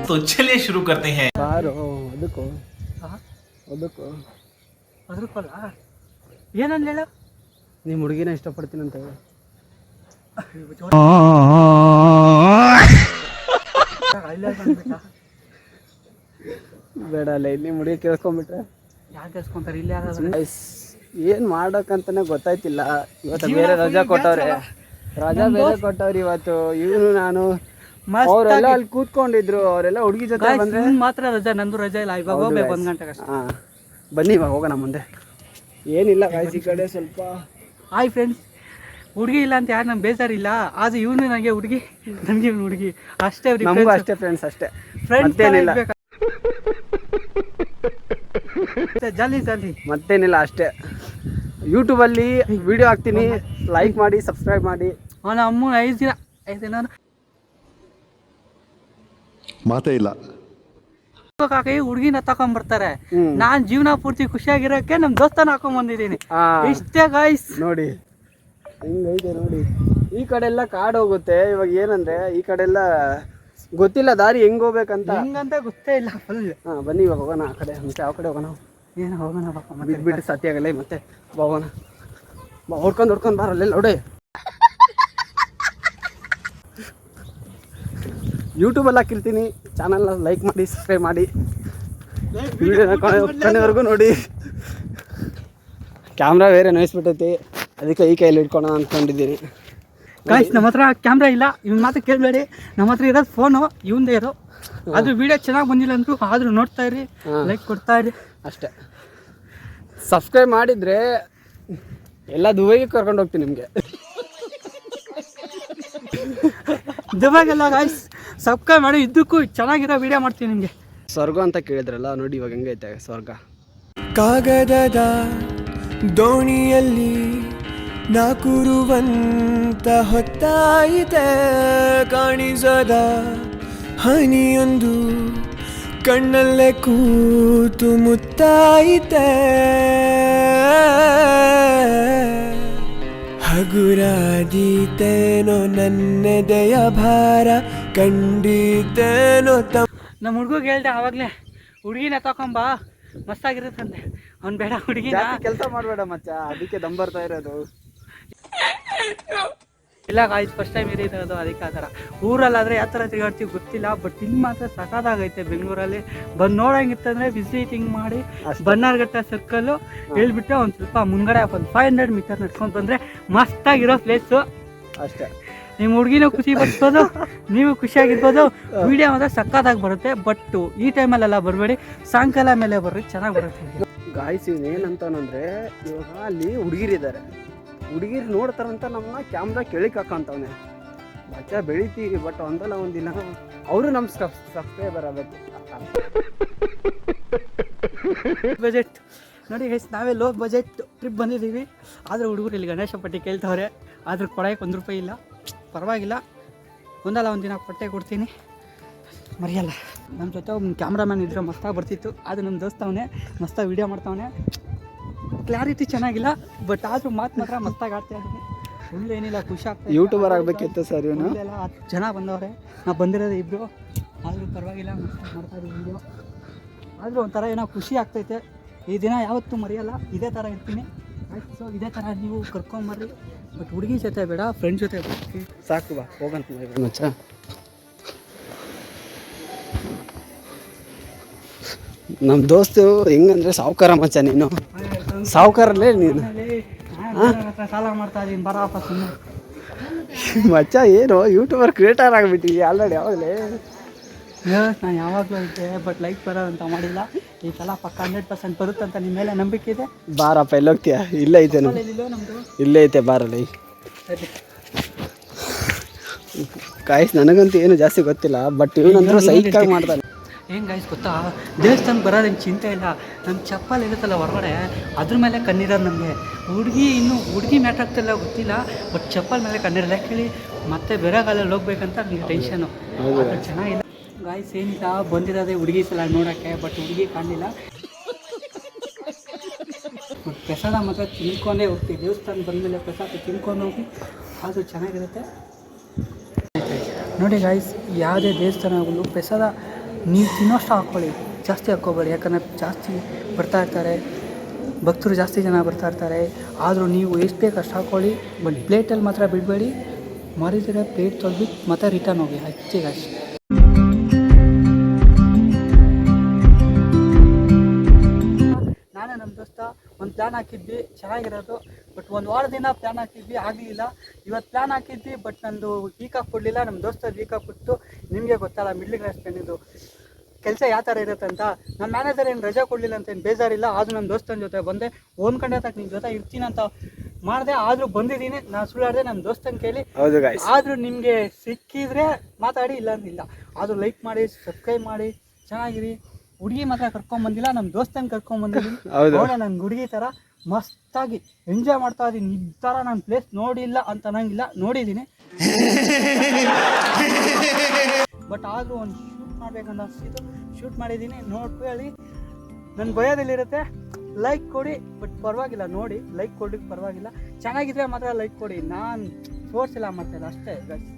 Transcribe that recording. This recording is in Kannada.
तो चलिए शुरू करते हैं। ಬಾರೋ ಅದಕ್ಕೋ ಅದಕ್ಕೋ ಅದ್ರಕ್ಕಲ್ಲ ಏನಂದ ಹೇಳು ನಿಮ್ಮ ಹುಡುಗಿನ ಇಷ್ಟಪಡ್ತೀನಂತ ಬೇಡ ಅಲ್ಲ ನಿಮ್ಮ ಹುಡುಗಿ ಕೇಳಿಸ್ಕೊಂಡ್ಬಿಟ್ರೆ ಯಾರು ಕೇಳಿಸ್ಕೊಂತಾರೆ ಇಲ್ಲಿ ಏನು ಮಾಡೋಕ್ಕಂತಾನೆ ಗೊತ್ತಾಯ್ತಿಲ್ಲ. ಇವತ್ತು ಬೇರೆ ರಜಾ ಕೊಟ್ಟವ್ರೆ, ರಜಾ ಬೇರೆ ಕೊಟ್ಟವ್ರೆ ಇವತ್ತು. ಇವನು ನಾನು ಅವರೆಲ್ಲ ಅಲ್ಲಿ ಕೂತ್ಕೊಂಡಿದ್ರು, ಅವರೆಲ್ಲ ಹುಡುಗಿ ಜೊತೆ ಬಂದ್ರೆ ಮಾತ್ರ ರಜಾ, ನಂದು ರಜಾ ಇಲ್ಲ. ಇವಾಗ ಹೋಗ್ಬೇಕು 1 ಗಂಟೆಗೆ ಅಷ್ಟೇ. ಹಾಂ ಬನ್ನಿ ಇವಾಗ ಹೋಗೋಣ ಮುಂದೆ. ಏನಿಲ್ಲ ಗಾಯ್ಸ್, ಈ ಕಡೆ ಸ್ವಲ್ಪ ಹಾಯ್ ಫ್ರೆಂಡ್ಸ್. ಹುಡುಗಿ ಇಲ್ಲ ಅಂತ ಯಾರು ನಮ್ಗೆ ಬೇಜಾರಿಲ್ಲ, ಆದ್ರೆ ಇವನು ನನಗೆ ಹುಡುಗಿ, ನನಗೆ ಇವನು ಹುಡುಗಿ ಅಷ್ಟೇ. ನಮಗೂ ಅಷ್ಟೇ ಫ್ರೆಂಡ್ಸ್, ಅಷ್ಟೇ ಫ್ರೆಂಡ್ಸ್ ಏನಿಲ್ಲ, ಜಲ್ದಿ ಜಲ್ದಿ ಮತ್ತೇನಿಲ್ಲ ಅಷ್ಟೇ. ಯೂಟ್ಯೂಬಲ್ಲಿ ವಿಡಿಯೋ ಹಾಕ್ತೀನಿ, ಲೈಕ್ ಮಾಡಿ ಸಬ್ಸ್ಕ್ರೈಬ್ ಮಾಡಿ. ಅವನ ಅಮ್ಮ 5 ದಿನ ಮಾತೇ ಇಲ್ಲ. ಹುಡುಗಿನ ತಕೊಂಡ್ಬರ್ತಾರೆ. ನಾನ್ ಜೀವನ ಪೂರ್ತಿ ಖುಷಿಯಾಗಿರೋಕೆ ನಮ್ ದೋಸ್ತನ ಹಾಕೊಂಡ್ ಬಂದಿದ್ದೀನಿ. ಇಷ್ಟೇ ಗಾಯ್ಸ್, ನೋಡಿ ಹಿಂಗೈತೆ ನೋಡಿ. ಈ ಕಡೆ ಎಲ್ಲ ಕಾಡು ಹೋಗುತ್ತೆ. ಇವಾಗ ಏನಂದ್ರೆ ಈ ಕಡೆ ಎಲ್ಲ ಗೊತ್ತಿಲ್ಲ ದಾರಿ ಹೆಂಗ್ ಹೋಗ್ಬೇಕಂತ, ಹೆಂಗಂತ ಗೊತ್ತೇ ಇಲ್ಲ ಫುಲ್. ಬನ್ನಿ ಇವಾಗ ಹೋಗೋಣ ಆ ಕಡೆ. ಮತ್ತೆ ಯಾವ ಕಡೆ ಹೋಗೋಣ? ಏನು ಹೋಗೋಣ ಬಿಟ್ಟು ಸತ್ಯ ಆಗಲ್ಲ. ಮತ್ತೆ ಹೋಗೋಣ, ಹೊಡ್ಕೊಂಡು ಬಾರಲ್ಲ ನೋಡಿ. ಯೂಟ್ಯೂಬಲ್ಲಿ ಹಾಕಿರ್ತೀನಿ, ಚಾನಲ್ನ ಲೈಕ್ ಮಾಡಿ ಸಬ್ಸ್ಕ್ರೈಬ್ ಮಾಡಿ, ವಿಡಿಯೋನ ಕೊನೆವರೆಗೂ ನೋಡಿ. ಕ್ಯಾಮ್ರಾ ಬೇರೆ ನೋಯಿಸ್ಬಿಟ್ಟೈತಿ, ಅದಕ್ಕೆ ಈ ಕೈಯಲ್ಲಿ ಇಟ್ಕೊಳ್ಳೋಣ ಅಂದ್ಕೊಂಡಿದ್ದೀನಿ. ಗಾಯ್ಸ್ ನಮ್ಮ ಹತ್ರ ಕ್ಯಾಮ್ರಾ ಇಲ್ಲ, ಇವ್ನ ಮಾತ್ರ ಕೇಳಬೇಡಿ. ನಮ್ಮ ಹತ್ರ ಇರೋದು ಫೋನು ಇವಂದೇ ಇರೋ. ಅದು ವಿಡಿಯೋ ಚೆನ್ನಾಗಿ ಬಂದಿಲ್ಲ ಅಂದ್ರು ಆದರೂ ನೋಡ್ತಾ ಇರಿ, ಲೈಕ್ ಕೊಡ್ತಾ ಇರಿ ಅಷ್ಟೇ. ಸಬ್ಸ್ಕ್ರೈಬ್ ಮಾಡಿದರೆ ಎಲ್ಲ ದುಬೈಗೆ ಕರ್ಕೊಂಡು ಹೋಗ್ತೀನಿ ನಿಮಗೆ. ದುಬೈಗೆಲ್ಲ ಗಾಯ್ಸ್ ಸಬ್ಸ್ಕ್ರೈಬ್ ಮಾಡಿ, ಇದ್ದಕ್ಕೂ ಚೆನ್ನಾಗಿರೋ ವಿಡಿಯೋ ಮಾಡ್ತೀನಿ ನಿಮಗೆ. ಸ್ವರ್ಗ ಅಂತ ಕೇಳಿದ್ರಲ್ಲ, ನೋಡಿ ಇವಾಗ ಹೆಂಗೈತೆ ಸ್ವರ್ಗ. ಕಾಗದದ ದೋಣಿಯಲ್ಲಿ ನಾಕುರುವಂತ ಹೊತ್ತಾಯಿತೆ, ಕಾಣಿಸದ ಹನಿಯೊಂದು ಕಣ್ಣಲ್ಲೇ ಕೂತು ಮುತ್ತಾಯಿತೆ. ಹಗುರಾದೀತೇನೋ ನನ್ನೆದೆಯ ಭಾರ, ಕಂಡಿದ್ದೇನೋ ನಮ್ಮ ಹುಡುಗಿಗೆ ಹೇಳ್ದೆ ಆವಾಗಲೇ, ಹುಡುಗಿನ ತಕೊಂಬಾ ಮಸ್ತಾಗಿರುತ್ತಂತೆ. ಅವ್ನು ಬೇಡ ಹುಡುಗಿನ ಕೆಲಸ ಮಾಡಬೇಡ ಮಚ್ಚ, ಅದಕ್ಕೆ ದಮ್ ಬರ್ತಾ ಇರೋದು. ಇಲ್ಲ ಗಾಯ್ಸ್, ಫಸ್ಟ್ ಟೈಮ್ ಇರೋದು, ಅದಕ್ಕೆ ಆ ಥರ. ಊರಲ್ಲಾದರೆ ಯಾವ ಥರ ತಿರುಗಾಡ್ತೀವಿ ಗೊತ್ತಿಲ್ಲ, ಬಟ್ ಇಲ್ಲಿ ಮಾತ್ರ ಸಖತ್ತಾಗೈತೆ. ಬೆಂಗಳೂರಲ್ಲಿ ಬಂದು ನೋಡೋಂಗಿತ್ತಂದರೆ ವಿಸಿಟಿಂಗ್ ಮಾಡಿ ಬನ್ನಾರ್ಘಟ್ಟ ಸರ್ಕಲ್ಲು ಹೇಳ್ಬಿಟ್ಟು ಒಂದು ಸ್ವಲ್ಪ ಮುಂಗಡೆ ಒಂದು 500 ಮೀಟರ್ ನಡ್ಕೊಂಡು ಬಂದರೆ ಮಸ್ತಾಗಿರೋ ಪ್ಲೇಸು ಅಷ್ಟೇ. ನಿಮ್ಮ ಹುಡುಗಿನೂ ಖುಷಿ ಪಡಿಸ್ಬೋದು, ನೀವು ಖುಷಿಯಾಗಿರ್ಬೋದು. ವಿಡಿಯೋ ಮಾತ್ರ ಸಖತ್ತಾಗಿ ಬರುತ್ತೆ. ಬಟ್ ಈ ಟೈಮಲ್ಲೆಲ್ಲ ಬರಬೇಡಿ, ಸಾಯಂಕಾಲ ಮೇಲೆ ಬರ್ರಿ, ಚೆನ್ನಾಗಿ ಬರುತ್ತೆ. ಗಾಯ್ಸ್ ಏನಂತಂದ್ರೆ, ಇವಾಗ ಅಲ್ಲಿ ಹುಡುಗಿರಿದ್ದಾರೆ, ಹುಡುಗಿರು ನೋಡ್ತಾರಂತ ನಮ್ಮನ್ನ ಕ್ಯಾಮ್ರಾ ಕೆಳಗೆ ಹಾಕಂತವನೆ. ಬಚ್ಚ ಬೆಳಿತೀವಿ, ಬಟ್ ಒಂದಲ್ಲ ಒಂದಿನ ಅವರು ನಮ್ಮ ಸಬ್ಸ್ಕ್ರೈಬರ್ ಆಗಬೇಕು. ಬಜೆಟ್ ನೋಡಿ ಗೈಸ್, ನಾವೇ ಲೋ ಬಜೆಟ್ ಟ್ರಿಪ್ ಬಂದಿದ್ದೀವಿ. ಆದರೆ ಹುಡುಗರು ಇಲ್ಲಿ ಗಣೇಶ ಪಟ್ಟಿ ಕೇಳ್ತವ್ರೆ, ಆದ್ರೆ ಕೊಡೋಕ್ಕೆ 1 ರೂಪಾಯಿ ಇಲ್ಲ. ಪರವಾಗಿಲ್ಲ, ಒಂದಲ್ಲ ಒಂದಿನ ಕೊಟ್ಟೆ ಕೊಡ್ತೀನಿ, ಮರೆಯಲ್ಲ. ನಮ್ಮ ಜೊತೆ ಒಂದು ಕ್ಯಾಮ್ರಾಮ್ಯಾನ್ ಇದ್ರೆ ಮಸ್ತಾಗಿ ಬರ್ತಿತ್ತು. ಅದು ನಮ್ಮ ದೋಸ್ತವನೇ ಮಸ್ತಾಗಿ ವೀಡಿಯೋ ಮಾಡ್ತಾವನೆ. ಕ್ಲಾರಿಟಿ ಚೆನ್ನಾಗಿಲ್ಲ, ಬಟ್ ಆದರೂ ಮಾತ್ರ ಮಸ್ತಾಗಿ ಆಡ್ತಾ ಇದ್ದೀನಿ. ಫುಲ್ ಏನಿಲ್ಲ, ಖುಷಿ ಆಗ್ತದೆ. ಯೂಟ್ಯೂಬರ್ ಆಗಬೇಕಿತ್ತು ಸರ್. ಇವನು ಎಲ್ಲ 10 ಜನ ಬಂದವ್ರೆ, ನಾವು ಬಂದಿರೋದು 2. ಆದರೂ ಪರವಾಗಿಲ್ಲ, ಮಸ್ತಾಗಿ ಮಾಡ್ತಾ ಇದ್ದೀವಿ ವೀಡಿಯೋ. ಆದರೂ ಒಂಥರ ಏನೋ ಖುಷಿ ಆಗ್ತೈತೆ. ಈ ದಿನ ಯಾವತ್ತೂ ಮರೆಯಲ್ಲ, ಇದೇ ಥರ ಇರ್ತೀನಿ. ಆಯ್ತು, ಸೊ ಇದೇ ಥರ ನೀವು ಕರ್ಕೊಂಬರ್ರಿ. ಬಟ್ ಹುಡುಗಿ ಜೊತೆ ಬೇಡ, ಫ್ರೆಂಡ್ ಜೊತೆ ಬರ್ತೀವಿ. ಸಾಕು, ಬಾ ಹೋಗಂತ ಮಚ್ಚ. ನಮ್ಮ ದೋಸ್ತು ಹೆಂಗಂದ್ರೆ ಸಾವುಕಾರ ಮಚ್ಚ. ನೀನು ಸಾವುಕಾರಲ್ಲೇ ನೀನು. ಸಾಲ ಮಾಡ್ತಾ ಇದ್ದೀನಿ, ಬರಪ್ಪ ಸುಮ್ಮನೆ. ಮಚ್ಚ ಏನು ಯೂಟ್ಯೂಬರ್ ಕ್ರಿಯೇಟರ್ ಆಗಿಬಿಟ್ಟಿದ್ವಿ ಆಲ್ರೆಡಿ. ಯಾವಾಗಲೇ ನಾನು ಯಾವಾಗಲೂ ಇದ್ದೆ, ಬಟ್ ಲೈಕ್ ಬರೋದಂತ ಮಾಡಿಲ್ಲ. ಈ ಸಲ ಪಕ್ಕ 100% ಬರುತ್ತಂತ ನಿಮ್ಮ ಮೇಲೆ ನಂಬಿಕೆ ಇದೆ. ಬಾರಪ್ಪ, ಎಲ್ಲೋಗ್ತೀಯ? ಇಲ್ಲೇ ಐತೆ ನಮ್ಮದು, ಇಲ್ಲೇ ಐತೆ, ಬಾರಲ್ಲಿ. ಗಾಯ್ಸ್ ನನಗಂತೂ ಏನು ಜಾಸ್ತಿ ಗೊತ್ತಿಲ್ಲ, ಬಟ್ ಇವನಂತೂ ಸೈಕಾಗಿ ಮಾಡ್ತಾನೆ. ಏನು ಗಾಯ್ಸ್ ಗೊತ್ತಾ, ದೇವಸ್ಥಾನಕ್ಕೆ ಬರೋದೇನು ಚಿಂತೆ ಇಲ್ಲ. ನಮ್ಮ ಚಪ್ಪಲ್ ಇರುತ್ತಲ್ಲ ಹೊರಗಡೆ, ಅದ್ರ ಮೇಲೆ ಕಣ್ಣಿರೋದು ನಮಗೆ. ಹುಡುಗಿ ಮ್ಯಾಟ್ರ್ ಆಗ್ತಿಲ್ಲ ಗೊತ್ತಿಲ್ಲ, ಬಟ್ ಚಪ್ಪಲ್ ಮೇಲೆ ಕಣ್ಣಿರೋದು. ಯಾಕೆ ಮತ್ತೆ ಬೇರೆ ಕಾಲಲ್ಲಿ ಹೋಗ್ಬೇಕಂತ ನಿಮಗೆ ಟೆನ್ಷನು. ಚೆನ್ನಾಗಿಲ್ಲ ಗಾಯ್ಸ್, ಏನಿಲ್ಲ, ಬಂದಿರೋದೇ ಹುಡುಗಿ ಸಲ ನೋಡೋಕ್ಕೆ, ಬಟ್ ಹುಡುಗಿ ಕಾಣಲಿಲ್ಲ. ಪ್ರಸಾದ ಮಾತ್ರ ತಿನ್ಕೊಂಡೇ ಹೋಗ್ತೀವಿ. ದೇವಸ್ಥಾನ ಬಂದಮೇಲೆ ಪ್ರಸಾದ ತಿನ್ಕೊಂಡು ಹೋಗಿ, ಅದು ಚೆನ್ನಾಗಿರುತ್ತೆ. ನೋಡಿ ಗಾಯ್ಸ್, ಯಾವುದೇ ದೇವಸ್ಥಾನಗಳು ಪ್ರಸಾದ ನೀವು ತಿನ್ನೋಷ್ಟು ಹಾಕ್ಕೊಳ್ಳಿ, ಜಾಸ್ತಿ ಹಾಕ್ಕೋಬೇಡಿ. ಯಾಕಂದರೆ ಜಾಸ್ತಿ ಬರ್ತಾ ಇರ್ತಾರೆ, ಭಕ್ತರು ಜಾಸ್ತಿ ಜನ ಬರ್ತಾ ಇರ್ತಾರೆ. ಆದರೂ ನೀವು ಎಷ್ಟು ಬೇಕು ಅಷ್ಟು ಹಾಕ್ಕೊಳ್ಳಿ, ಬಟ್ ಪ್ಲೇಟಲ್ಲಿ ಮಾತ್ರ ಬಿಡಬೇಡಿ. ಮರಿದಿರ ಪ್ಲೇಟ್ ತೊಳ್ಬಿಟ್ಟು ಮತ್ತೆ ರಿಟರ್ನ್ ಹೋಗಿ ಹೆಚ್ಚಿಗೆ ಅಷ್ಟೇ. ನಾನೇ ನಮ್ಮ ದೋಸ್ತ ಒಂದು ಪ್ಲ್ಯಾನ್ ಹಾಕಿದ್ವಿ ಚೆನ್ನಾಗಿರೋದು, ಬಟ್ ಒಂದು ವಾರದಿಂದ ಪ್ಲ್ಯಾನ್ ಹಾಕಿದ್ವಿ, ಆಗಲಿಲ್ಲ. ಇವತ್ತು ಪ್ಲ್ಯಾನ್ ಹಾಕಿದ್ವಿ, ಬಟ್ ನಂದು ವೀಕ್ ಆಫ್ ಕೊಡಲಿಲ್ಲ. ನಮ್ಮ ದೋಸ್ತದ ವೀಕ್ ಆಫ್ ಕೊಟ್ಟು, ನಿಮಗೆ ಗೊತ್ತಲ್ಲ ಮಿಡ್ಲ್ ಕ್ಲಾಸ್ ಫ್ಯಾಮಿಲಿದು ಕೆಲಸ ಯಾವ ಥರ ಇರುತ್ತೆ ಅಂತ. ನನ್ನ ಮ್ಯಾನೇಜರ್ ಏನು ರಜಾ ಕೊಡಲಿಲ್ಲ ಅಂತ ಏನು ಬೇಜಾರಿಲ್ಲ. ಆದರೂ ನಮ್ಮ ದೋಸ್ತನ ಜೊತೆ ಬಂದೆ, ಓನ್ಕಂಡೆ ತಕ್ಕ ನಿಮ್ಮ ಜೊತೆ ಇರ್ತೀನಿ ಅಂತ ಮಾಡಿದೆ. ಆದರೂ ಬಂದಿದ್ದೀನಿ, ನಾನು ಸುಳ್ಳಾಡಿದೆ. ನಮ್ಮ ದೋಸ್ತನ ಕೇಳಿ. ಹೌದು ಗಾಯ್ಸ್. ಆದರೂ ನಿಮಗೆ ಸಿಕ್ಕಿದ್ರೆ ಮಾತಾಡಿ, ಇಲ್ಲ ಅಂದಿಲ್ಲ. ಆದರೂ ಲೈಕ್ ಮಾಡಿ, ಸಬ್ಸ್ಕ್ರೈಬ್ ಮಾಡಿ, ಚೆನ್ನಾಗಿರಿ. ಹುಡುಗಿ ಮಾತ್ರ ಕರ್ಕೊಂಬಂದಿಲ್ಲ, ನಮ್ಮ ದೋಸ್ತನ ಕರ್ಕೊಂಬಂದಿದ್ದೀನಿ. ಅವಳೆ ನನ್ನ ಹುಡುಗಿ ಥರ ಮಸ್ತಾಗಿ ಎಂಜಾಯ್ ಮಾಡ್ತಾ ಇದ್ದೀನಿ. ಈ ಥರ ನಾನು ಪ್ಲೇಸ್ ನೋಡಿಲ್ಲ ಅಂತ ಅನ್ನಂಗಿಲ್ಲ, ನೋಡಿದ್ದೀನಿ. ಬಟ್ ಆದರೂ ಒಂದು ಶೂಟ್ ಮಾಡ್ಬೇಕಂತ ಅನಿಸಿದ್ದು, ಶೂಟ್ ಮಾಡಿದ್ದೀನಿ. ನೋಡ್ಕೊಳ್ಳಿ, ನನ್ನ ಭಯದಲ್ಲಿರುತ್ತೆ. ಲೈಕ್ ಕೊಡಿ, ಬಟ್ ಪರವಾಗಿಲ್ಲ ನೋಡಿ, ಲೈಕ್ ಕೊಡಿ ಪರವಾಗಿಲ್ಲ. ಚೆನ್ನಾಗಿದ್ರೆ ಮಾತ್ರ ಲೈಕ್ ಕೊಡಿ, ನಾನು ಫೋರ್ಸ್ ಎಲ್ಲ ಮಾಡ್ತಾಯಿಲ್ಲ ಅಷ್ಟೇ ಗೈಸ್.